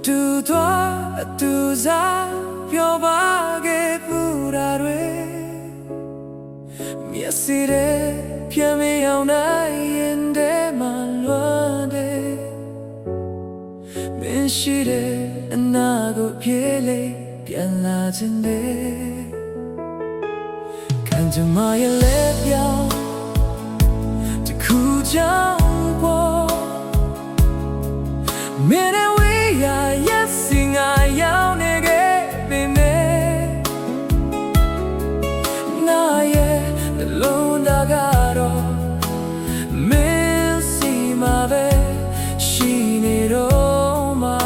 တူသွားတူစားပြောပါခဲ့ဘူးတာတွေမျက်စိတွေပြန်မရောက်နိုင်ရင်တည်းမှလွမ်းတယ်မင်းရှိတဲ့အနာကိုပြေးလေပြန်လာခြင်းတယ်ခံကြမရဲ့လက်ပြောင်းတခုကြောင့်ပေါ်မင်းနဲ့ဝေးရရဲ့စင်ငါရောက်နေခဲ့ပေမဲ့နာရဲ့နှလုံးသားကတော့မင်းစီမှာပဲရှိနေတော့မှာ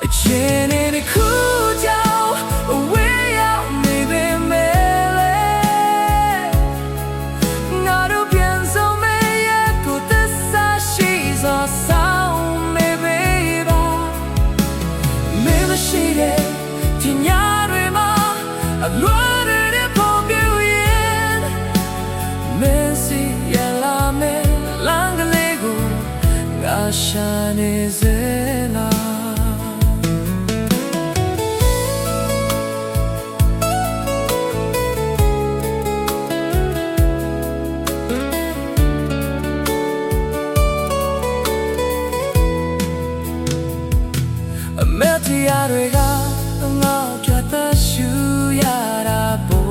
အချင်းနဲ့တစ်ခုကြောင့်အဝေးရောက်နေပေမဲ့လေငါတို့ပြန်ဆုံးမဲ့ရဲ့ကိုသစ္စာရှိစွာဆောင်နေပေပါမင်းမရှိတဲ့ဒီညတွေမှာအလွန်တဲ့ပုံပြရင်မင်းစီရလာမဲ့လမ်းကလေးကိုငါရှာနေစေလားအမေတရားတွေကငါပြတ်သက်ရှူရတာပို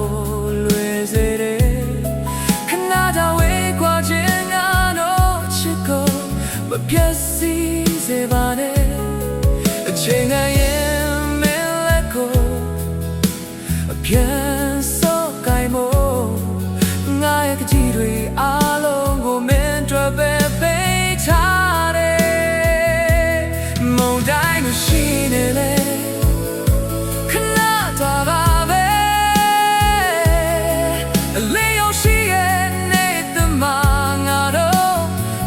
လွယ်စေတယ်ခဏတော့ဝေးကွာခြင်းငါတို့ချစ်ကိုမပြတ်စီစေပါနဲ့အချိန်နဲ့ရင်မင်းလက်ကိုအပြန်စော့ကိုင်မို့ငါရဲ့ကြည်တွေအားလုံးကိုမင်းတို့ပဲပေးထားတယ်မုန်တိုင်းကိုရှိနေလေခဏတော့ပါပဲအလေးရောက်ရှိရဲ့နေသမားငါတို့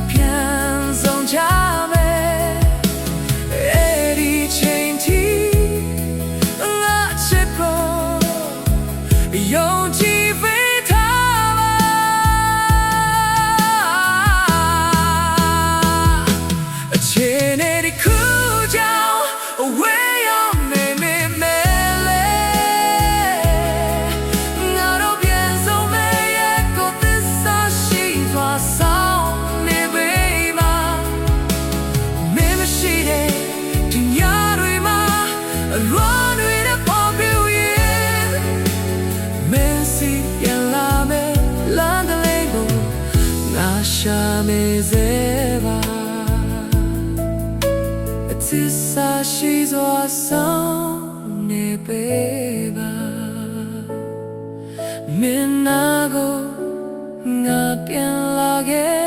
ပြန်ဆုံးကြမယ်အဲ့ဒီချိန်ထိငါချစ်ကိုယုံကြည်ပေးထားပါအချိန်နဲ့ဒီခုကြောင့်အဝေးရောက်နေမိမယ်လေငါတို့ပြန်ဆုံးမဲ့ရဲ့ကိုသစ္စာရှိစွာဆောင်နေပေမှာမင်းမရှိတဲ့ဒီညတွေမှာအလွန်တဲ့ပုံပြရင်မင်းစီပြန်လာမဲ့လမ်းကလေးကိုငါရှာမေစေပါသစ္စာရှိစွာဆောင်နေပေပါမင်းနာကိုငါပြန်လာခဲ့